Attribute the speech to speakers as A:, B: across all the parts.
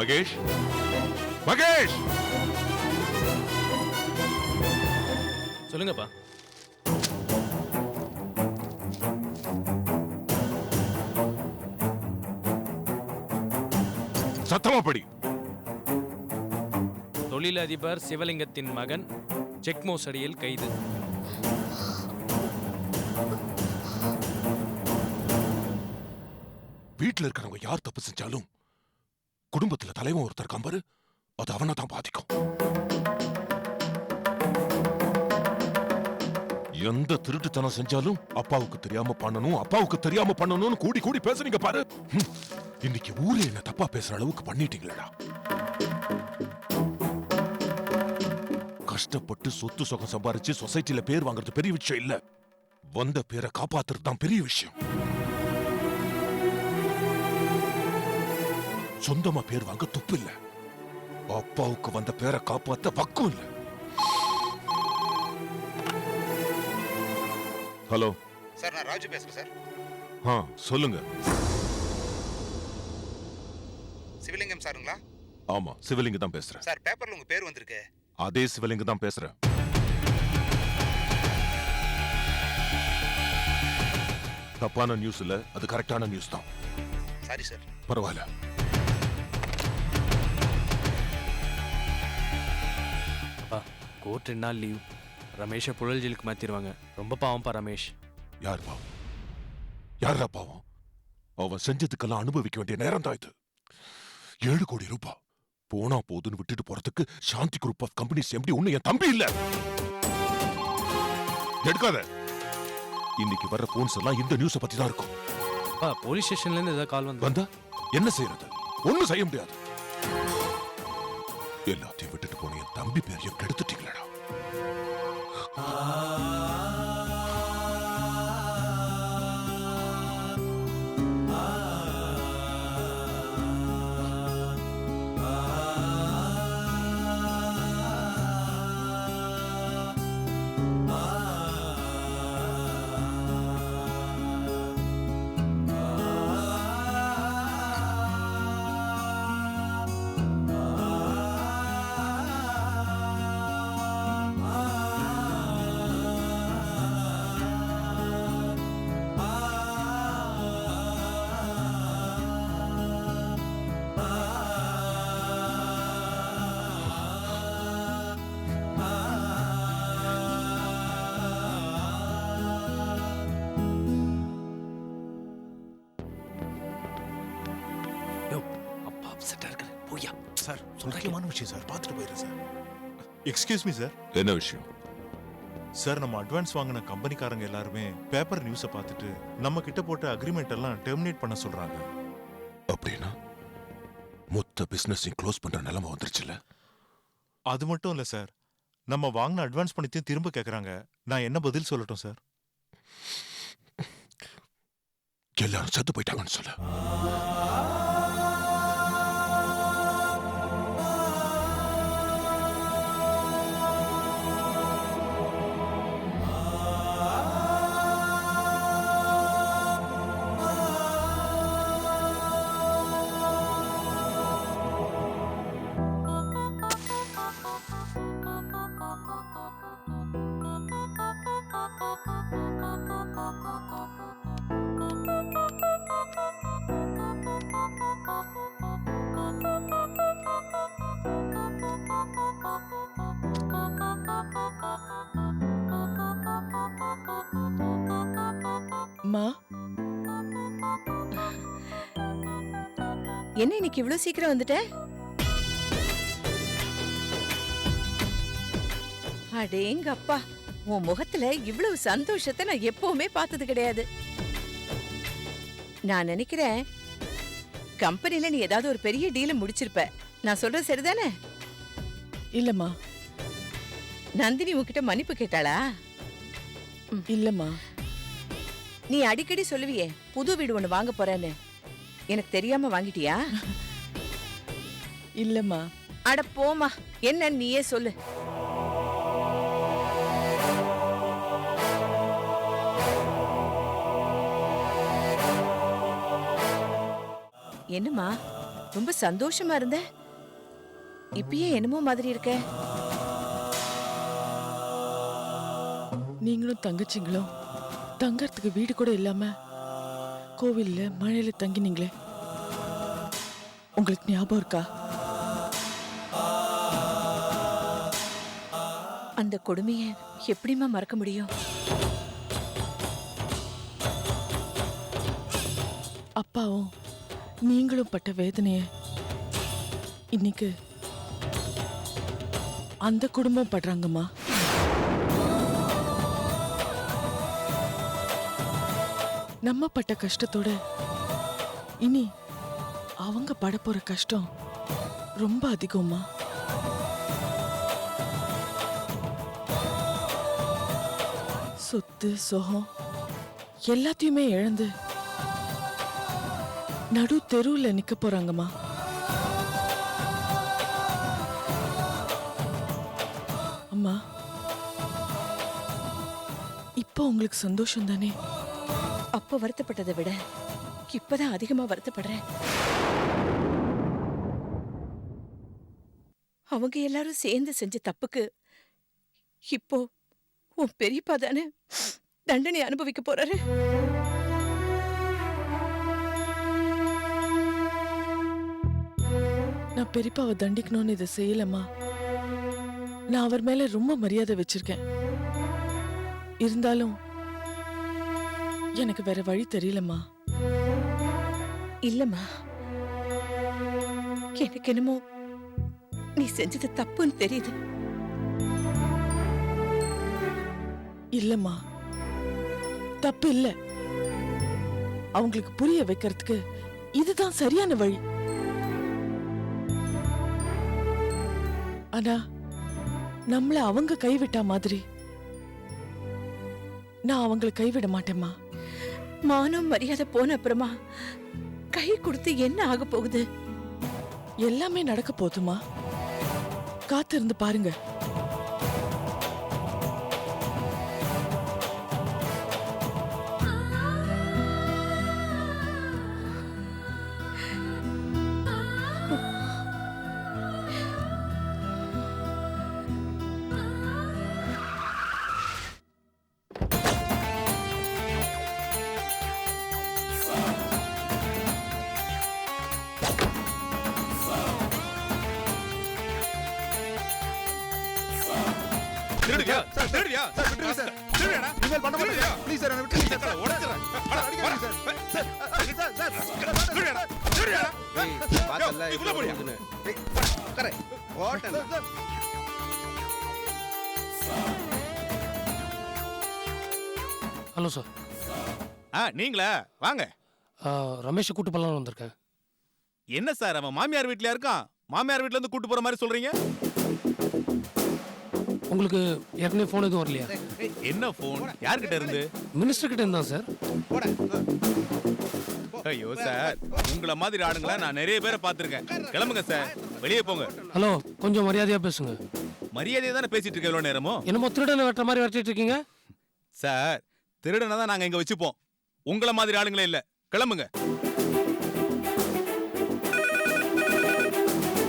A: மகேஷ், மகேஷ்,
B: சொல்லுங்கப்பா.
A: சத்தமா படி.
B: தொழிலதிபர் சிவலிங்கத்தின் மகன் செக் மோசடியில் கைது.
A: வீட்டுல இருக்கிறவங்க யார் தப்பு செஞ்சாலும் குடும்பத்துல தலைவன் ஒருத்தர் கம்பரு அது அவனை தான் பாதிக்கும். எந்த திருட்டுத்தனம் செஞ்சாலும் அப்பாவுக்கு தெரியாம பண்ணணும், அப்பாவுக்கு தெரியாம பண்ணணும்னு கூடி கூடி பேசுறீங்க பாரு. இன்னைக்கு ஊரே என்ன தப்பா பேசுற அளவுக்கு பண்ணிட்டீங்களா? கஷ்டப்பட்டு சொத்து சுகம் சம்பாரிச்சு சொசைட்டில பேர் வாங்குறது பெரிய விஷயம் இல்ல, வந்த பேரை காப்பாத்துறது தான் பெரிய விஷயம். சொந்தமா பேர் வாங்க துப்பு இல்ல, அப்பாவுக்கு வந்த பேரை காப்பாத்த பக்கம் இல்ல. ஹலோ
C: சார், நான் ராஜு பேசுறேன் சார்.
A: சொல்லுங்க.
C: சிவலிங்கம் சாருங்களா?
A: ஆமா, சிவலிங்கம் தான் பேசுறேன்.
C: சார், பேப்பர்ல உங்க பேர் வந்திருக்கு.
A: அதே சிவலிங்கம் தான் பேசுறேன். தப்பான நியூஸ் இல்ல, அது கரெக்டான நியூஸ் தான்.
C: Sorry sir.
A: பரவாயில்ல.
B: அப்பா, கோர்ட் 2 நாள் லீவ். ரமேஷை புழல் ஜெயிலுக்கு மாத்திருவாங்க. ரொம்ப பாவம்ப்பா ரமேஷ்.
A: யார் பாவம்? யாரா பாவம்? அவன் செஞ்சதுக்கெல்லாம் அனுபவிக்க வேண்டிய நேரம் தான் இது. 7 கோடி ரூபாய் போனா போதுன்னு விட்டுட்டு போறதுக்கு சாந்தி குரூப் ஆஃப் கம்பெனிஸ் எம்டி ஒண்ணு என் தம்பி இல்ல. எடுக்காத. இன்னைக்கு வர்ற போன்ஸ் எல்லாம் இந்த நியூஸ பத்தி தான் இருக்கும்.
B: அப்பா, போலீஸ் ஸ்டேஷன்ல இருந்து ஏதாவது கால்
A: வந்தா என்ன செய்யறது? ஒண்ணும் செய்ய முடியாது. எல்லாத்தையும் விட்டுட்டு போன என் தம்பி பேரையும் கெடுத்துட்டீங்களா?
D: சார், முக்கியமான விஷயம் சார், பார்த்துட்டு போயிடுறேன் சார். Excuse me sir.
A: என்ன விஷயம்?
D: சார், நம்ம அட்வான்ஸ் வாங்கின கம்பெனிக்காரங்க எல்லாருமே பேப்பர் நியூஸை பார்த்துட்டு நம்ம கிட்ட போட்ட அக்ரிமெண்ட் எல்லாம் டெர்மினேட் பண்ண சொல்றாங்க.
A: அப்படின்னா மொத்த பிசினஸையும் க்ளோஸ் பண்ற நிலைமை வந்துருச்சுல்ல?
D: அது மட்டும் இல்ல சார், நம்ம வாங்கின அட்வான்ஸ் பணத்தையும் திரும்ப கேட்கறாங்க. நான் என்ன பதில் சொல்லட்டும் சார்?
A: எல்லாரும் செத்து போயிட்டாங்கன்னு சொல்ல.
E: என்ன இன்னைக்கு இவ்வளவு சீக்கிரம் வந்துட்ட? அடேங்க அப்பா, உன் முகத்துல இவ்வளவு சந்தோஷத்தை நான் எப்பவுமே பார்த்தது கிடையாது. நான் நினைக்கிறேன் கம்பெனில நீ ஏதாவது ஒரு பெரிய டீல முடிச்சிருப்ப. நான் சொல்றது சரிதானே?
F: இல்லம்மா.
E: நந்தினி உன்கிட்ட மன்னிப்பு கேட்டாளா?
F: இல்லம்மா.
E: நீ அடிக்கடி சொல்லுவியே புது வீடு ஒண்ணு வாங்க போறேன்னு, எனக்கு தெரியாம வாங்கிட்டியா?
F: இல்லம்மா.
E: அட போமா, என்ன நீயே சொல்லு. என்னம்மா ரொம்ப சந்தோஷமா இருந்த, இப்பயே என்னமோ மாதிரி இருக்க.
F: நீங்களும் தங்கச்சிங்களும் தங்கறதுக்கு வீடு கூட இல்லாம கோவில்ல மழையில தங்கினீங்களே, உங்களுக்கு ஞாபகம் இருக்கா?
E: அந்த கொடுமைய எப்படிம்மா மறக்க முடியும்?
F: அப்பாவும் நீங்களும் பட்ட வேதனைய இன்னைக்கு அந்த குடும்பம் படுறாங்கம்மா. நம்ம பட்ட கஷ்டத்தோட இனி அவங்க பட போற கஷ்டம் ரொம்ப அதிகம்மா. சொத்து சொகம் எல்லாத்தையுமே இழந்து நடு தெருவுல நிக்க போறாங்கம்மா. அம்மா, இப்போ உங்களுக்கு சந்தோஷம் தானே?
E: அப்ப வருத்தப்பட்டதை விட இப்பதான் அதிகமா வருத்தப்படுறேன். அவங்க எல்லாரும் சேர்ந்து செஞ்ச தப்புக்கு இப்போ உன் பெரியப்பா தானே தண்டனை அனுபவிக்க போறாரு.
F: நான் பெரியப்பாவை தண்டிக்கணும்னு இதை செய்யலம்மா. நான் அவர் மேல ரொம்ப மரியாதை வச்சிருக்கேன். இருந்தாலும் எனக்கு வேற வழி தெரியலம்மா.
E: இல்லம்மா, எனக்கு என்னமோ நீ செஞ்சது தப்புன்னு தெரியுது.
F: இல்லம்மா, தப்பு இல்ல. அவங்களுக்கு புரிய வைக்கிறதுக்கு இதுதான் சரியான வழி. ஆனா நம்மள அவங்க கைவிட்டா மாதிரி நான் அவங்கள கைவிட மாட்டேம்மா.
E: மானம் மரியாதை போன அப்புறமா கை கொடுத்து என்ன ஆக போகுது?
F: எல்லாமே நடக்க போதுமா, காத்திருந்து பாருங்க.
A: திருடியா சார், திருடியா சார், விட்டுருங்க சார், திருடியாடா இனிமேல் பண்ண மாட்டேங்க ப்ளீஸ் சார், என்ன விட்டுருங்க சார், உடைச்சிரேன் அடிக்காதீங்க சார் சார் சார் திருடியாடா திருடியாடா
G: பாத்தல்ல
A: இவ்வளவு போடியா
G: உட்கார ஓட்டல
H: ஹலோ சார்.
D: நீங்களா வாங்க.
H: ரமேஷை கூட்டு போகலான்னு வந்திருக்கேன்.
D: என்ன சார் அவன் மாமியார் வீட்லயா இருக்கான்? மாமியார் வீட்ல இருந்து கூட்டு போற மாதிரி சொல்றீங்க.
H: உங்களுக்கு ஏற்கனவே ஃபோன் எதுவும் வரலையா?
D: என்ன போன்? யார்கிட்ட இருந்து?
H: மினிஸ்டர் கிட்ட இருந்தா சார்.
D: ஐயோ சார், உங்கள மாதிரி ஆளுங்கள நான் நிறைய பேரை பார்த்திருக்கேன். கிளம்புங்க சார், வெளியே போங்க.
H: ஹலோ, கொஞ்சம் மரியாதையா பேசுங்க.
D: மரியாதையா தானே பேசிட்டு இருக்க இவ்வளவு நேரமும்.
H: என்னமோ திருடனை வெட்டுற மாதிரி வெட்டிட்டு இருக்கீங்க
D: சார். திருடனை தான் நாங்க இங்க வச்சுப்போம், உங்கள மாதிரி ஆளுங்களே இல்ல. கிளம்புங்க.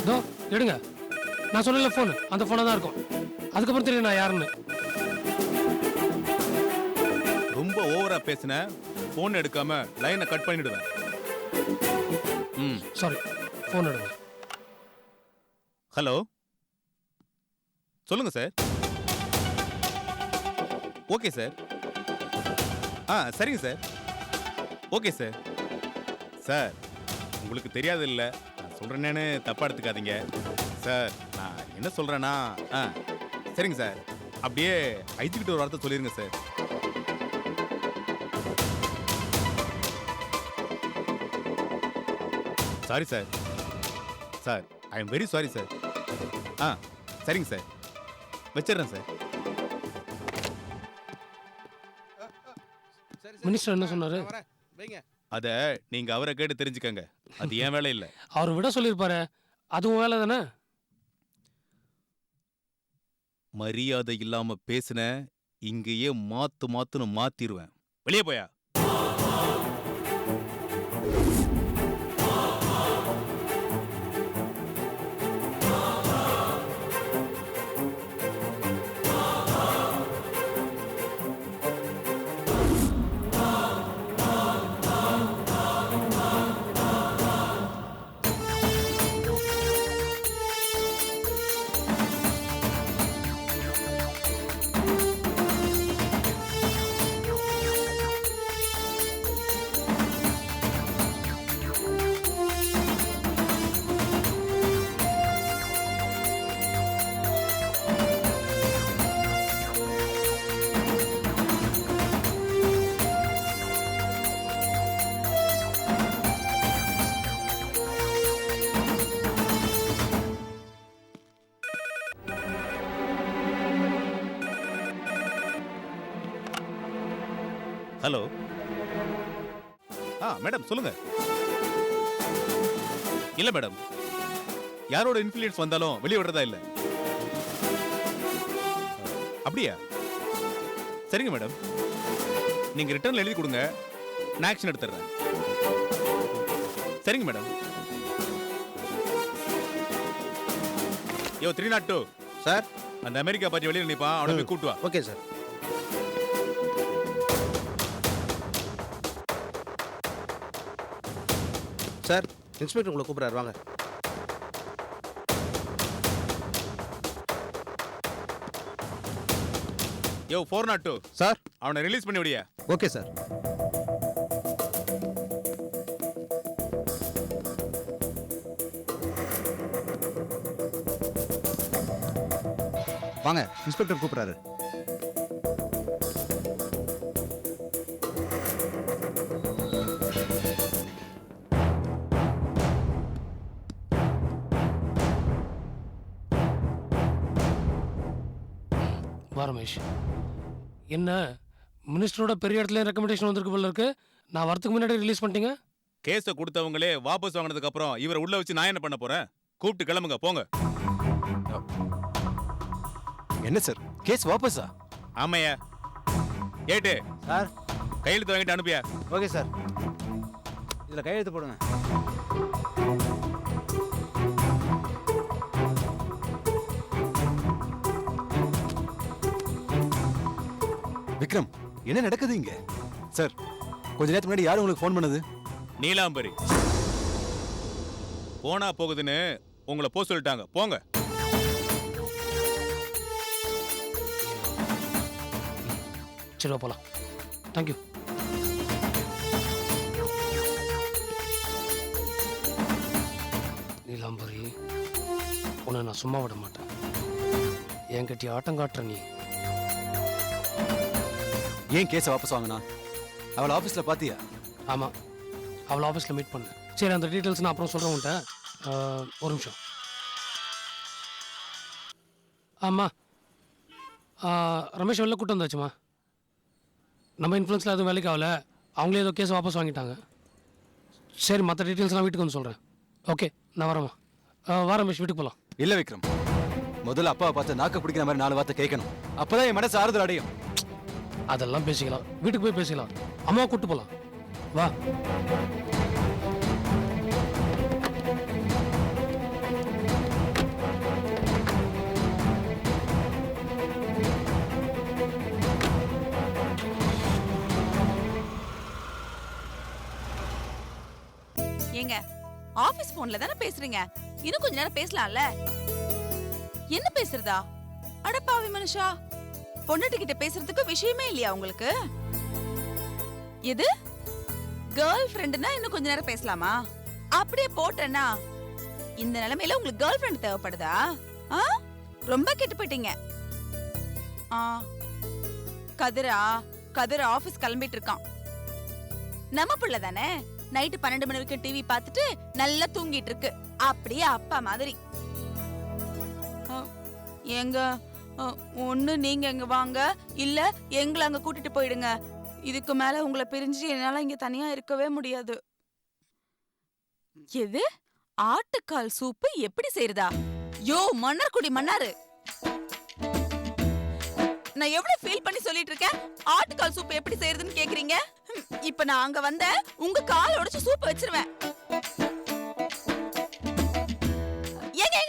H: இதோ எடுங்க. நான் சொன்னல ஃபோன், அந்த ஃபோனை தான் இருக்கும். அதுக்கப்புறம் தெரியும் நான் யாருன்னு.
D: ரொம்ப ஓவரா பேசின போன் எடுக்காம லைனை கட் பண்ணிடுவேன்.
H: சாரி, ஃபோன் எடுங்க.
D: ஹலோ, சொல்லுங்க சார். Okay sir. சரிங்க சார். Okay sir. சார், உங்களுக்கு தெரியாது இல்ல, நான் சொல்றேன்னு தப்பா எடுத்துக்காதீங்க சார். நான் என்ன சொல்றேன்னா, சரிங்க சார், அப்படியே ஐத்துக்கிட்ட ஒரு வார்த்தை சொல்லிருங்க sir. Sorry sir. Sir, I am very sorry sir. சரிங்க சார், வச்சிடுறேன் சார்.
H: மினிஸ்டர் என்ன சொன்னாரு?
D: அத நீங்க அவரை கேட்டு தெரிஞ்சுக்கங்க, அது ஏன் வேலை இல்ல.
H: அவர் விட சொல்லியிருப்பாரு, அதுவும் வேலை தானே.
D: மரியாதை இல்லாம பேசின இங்கேயே மாத்துன்னு மாத்திருவேன். வெளியே போயா. ஹலோ. மேடம் சொல்லுங்க. இல்ல மேடம், யாரோட இன்ஃப்ளூயன்ஸ் வந்தாலும் வெளியே விடுறதா இல்ல. அப்படியா? சரிங்க மேடம், நீங்க ரிட்டர்ன்ல எழுதி கொடுங்க, நான் ஆக்ஷன் எடுத்துறேன். சரிங்க மேடம். யோ 302
G: சார்.
D: அந்த அமெரிக்கா பாட்டி வெளியில நிப்பான், அவனை போய் கூட்டு வா.
G: Okay sir. சார், இன்ஸ்பெக்டர் உங்களை கூப்பிடுறாரு, வாங்க.
D: யோ 402
G: சார்.
D: அவனை ரிலீஸ் பண்ணி விடியா.
G: Okay sir. வாங்க, இன்ஸ்பெக்டர் கூப்பிடுறாரு.
H: வா ரமேஷ், என்ன மினிஸ்டரோட பெரிய இடத்துல ரெக்கமெண்டேஷன் வந்திருக்கு போல இருக்கு. நான் வரதுக்கு முன்னாடி ரிலீஸ் பண்ணிட்டீங்க.
D: கேஸ கொடுத்தவங்களே வாபஸ் வாங்கினதுக்கு அப்புறம் இவரை உள்ள வச்சு நான் என்ன பண்ண போறேன்? கூப்பிட்டு கிளம்புங்க, போங்க.
I: என்ன சார், கேஸ் வாபஸா?
D: ஆமையா ஏட்டு
G: சார்.
D: கையெழுத்து வாங்கிட்டு அனுப்பியா.
G: ஓகே சார், இதில் கையெழுத்து போடுங்க.
I: விக்ரம், என்ன நடக்குது இங்க? சார், கொஞ்ச நேரத்துக்கு முன்னாடி யார் உங்களுக்கு ஃபோன் பண்ணது?
D: நீலாம்பரி போனா போகுதுன்னு உங்களை போக சொல்லிட்டாங்க, போங்க.
H: சரி போலாம். தேங்க்யூ. நீலாம்பரி, உன்னை நான் சும்மா விட மாட்டேன். என்கிட்ட ஆட்டம் காட்டுற நீ.
I: ஏன் கேஸை வாபஸ் வாங்கினா? அவளை ஆஃபீஸில் பார்த்தியா?
H: ஆமாம், அவளை ஆஃபீஸில் மீட் பண்ணேன். சரி, அந்த டீட்டெயில்ஸ் நான் அப்புறம் சொல்கிறேன் உன்ட்ட. ஒரு நிமிஷம். ஆமாம், ரமேஷ் வெளில கூட்டம் வந்தாச்சுமா. நம்ம இன்ஃப்ளூன்ஸில் எதுவும் வேலைக்கு ஆகல, அவங்களே ஏதோ கேஸ் வாபஸ் வாங்கிட்டாங்க. சரி, மற்ற டீட்டெயில்ஸ் நான் வீட்டுக்கு வந்து சொல்கிறேன். ஓகே, நான் வரேம்மா. வா ரமேஷ், வீட்டுக்கு போகலாம்.
I: இல்லை விக்ரம், முதல்ல அப்பாவை பார்த்து நாக்க பிடிக்கிற மாதிரி 4 வார்த்தை கேட்கணும். அப்போதான் என் மனசு ஆறுதல் அடையும்.
H: அதெல்லாம் பேசிக்கலாம், வீட்டுக்கு போய் பேசிக்கலாம். அம்மாவை கூப்பிட்டு போகலாம், வா.
E: ஏங்க, ஆபீஸ் போன்ல தானே பேசுறீங்க, இன்னும் கொஞ்ச நேரம் பேசலாம்ல. என்ன பேசுறதா? அடப்பாவி மனுஷா, பொண்ணுட்டு கிட்ட பேசுறதுக்கு விஷயமே இல்லையா உங்களுக்கு? எது கேர்ள் ஃப்ரெண்டுனா இன்னும் கொஞ்ச நேரம் பேசலாமா? அப்படியே போட்டேன்னா இந்த நிலைமையில உங்களுக்கு கேர்ள் ஃப்ரெண்ட் தேவைப்படுதா? ரொம்ப கெட்டு போயிட்டீங்க. கதிர ஆபீஸ் கிளம்பிட்டு இருக்கான். நம்ம பிள்ளை தானே, நைட்டு 12 மணி வரைக்கும் டிவி பார்த்துட்டு நல்லா தூங்கிட்டு இருக்கு. அப்படியே அப்பா மாதிரி. எங்க ஒண்ணு நீங்க எங்க வாங்க, இல்ல எங்களை அங்க கூட்டிட்டு போயிடுங்க. இதுக்கு மேல உங்களை பிரிஞ்சு என்னால இங்க தனியா இருக்கவே முடியாது. எது ஆட்டுக்கால் சூப்பு எப்படி செய்யறதா? யோ மன்னார்குடி மன்னாரு, நான் எவ்வளவு ஃபீல் பண்ணி சொல்லிட்டு இருக்கேன். ஆட்டுக்கால் சூப்பு எப்படி செய்யறதுன்னு கேக்குறீங்க. இப்ப நான் அங்க வந்த உங்க கால் உடைச்சு சூப்பு வச்சிருவேன். ஏங்க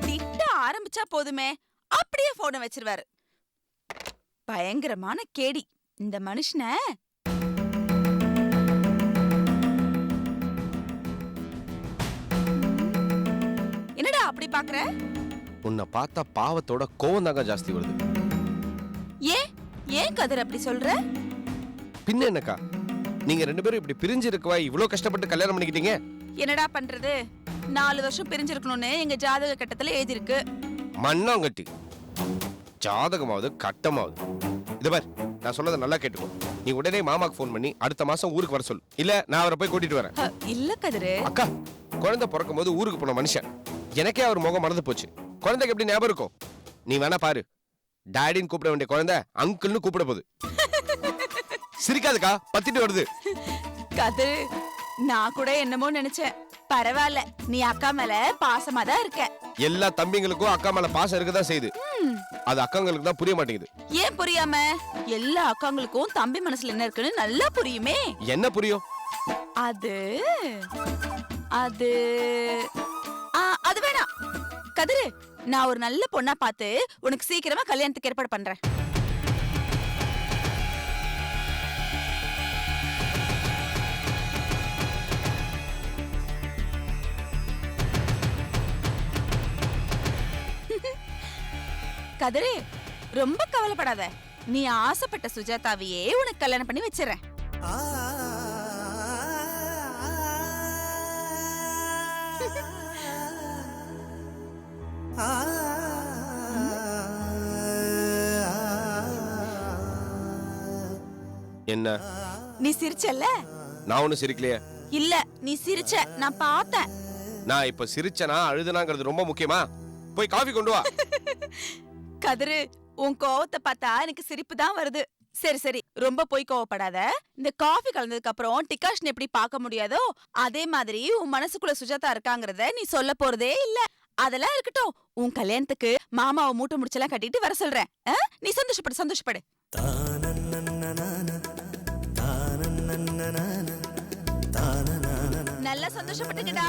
E: திட்ட ஆரம்பிச்சா போதுமே, அப்படியே போனை வச்சிருவாரு. பயங்கரமான கேடி இந்த மனுஷனை. என்னடா அப்படி பாக்குற?
G: உன்னை பார்த்தா பாவத்தோட கோவம் தாங்க ஜாஸ்தி வருது.
E: ஏன் கதிர் அப்படி சொல்ற?
G: பின்ன என்னக்கா, நீங்க 2 பேரும் இப்படி பிரிஞ்சு இருக்கவா இவ்வளவு கஷ்டப்பட்டு கல்யாணம் பண்ணிக்கிட்டீங்க?
E: என்னடா பண்றது, 4 வருஷம் பிரிஞ்சிருக்கணும்னு எங்க ஜாதக கட்டத்துல எழுதிருக்கு.
G: மண்ணாங்கட்டி ஜாதகமாவது கட்டமாவது. இது பார், நான் சொல்றத நல்லா கேட்டுக்கோ. நீ உடனே மாமாக்கு ஃபோன் பண்ணி அடுத்த மாசம் ஊருக்கு வர சொல்லு. இல்ல நான் அவரை போய் கூட்டிட்டு வரேன்.
E: இல்ல கதிரு.
G: அக்கா, குழந்தை பிறக்கும் போது ஊருக்கு போன மனுஷன், எனக்கே அவர் முகம் மறந்து போச்சு. குழந்தைக்கு எப்படி ஞாபகம் இருக்கும்? நீ வேணா பாரு, டாடின்னு கூப்பிட வேண்டிய குழந்தை அங்கிள்னு கூப்பிட போகுது. சிரிக்காதுக்கா, பத்திட்டு வருது.
E: கதிரு, நான் கூட என்னமோ நினைச்சேன். பரவாயில்ல, நீ அக்கா மேல பாசமா தான் இருக்க.
G: எல்லா தம்பிங்களுக்கும் அக்கா மேல பாசம் இருக்கதான் செய்யுது. அது அக்காங்களுக்கு தான் புரிய மாட்டேங்குது.
E: ஏன் புரியாம? எல்லா அக்காங்களுக்கும் தம்பி மனசுல என்ன இருக்குன்னு நல்லா புரியுமே.
G: என்ன புரியும்?
E: அது அது அது வேணாம். கதிரு, நான் ஒரு நல்ல பொண்ணா பார்த்து உனக்கு சீக்கிரமா கல்யாணத்துக்கு ஏற்பாடு பண்றேன். கதிரு, ரொம்ப கவலைப்படாத. நீ ஆசைப்பட்ட சுஜாதாவையே உனக்கு கல்யாணம் பண்ணி வச்சிடறேன்.
G: என்ன?
E: நீ சிரிச்சல்ல?
G: நான் ஒண்ணு சிரிக்கலையே.
E: இல்ல, நீ சிரிச்ச, நான் பார்த்தேன்.
G: நான் இப்ப சிரிச்சனா அழுதுனாங்கிறது ரொம்ப முக்கியமா? போய் காஃபி கொண்டு வா.
E: கதிரு, உன் கோவத்தை பார்த்தா எனக்கு சிரிப்பு தான் வருது. சரி சரி, ரொம்ப போய் கோவப்படாத. இந்த காஃபி கலந்ததுக்கு அப்புறம் டிகாஷன் எப்படி பார்க்க முடியாதோ அதே மாதிரி உன் மனசுக்குள்ள சுஜாதா இருக்காங்கறத நீ சொல்ல போறதே இல்ல. அதெல்லாம் இருக்கட்டும், உன் கல்யாணத்துக்கு மாமாவை மூட்டை முடிச்செல்லாம் கட்டிட்டு வர சொல்றேன். நீ சந்தோஷப்படு, சந்தோஷப்படு. நல்லா சந்தோஷப்பட்டுக்கடா.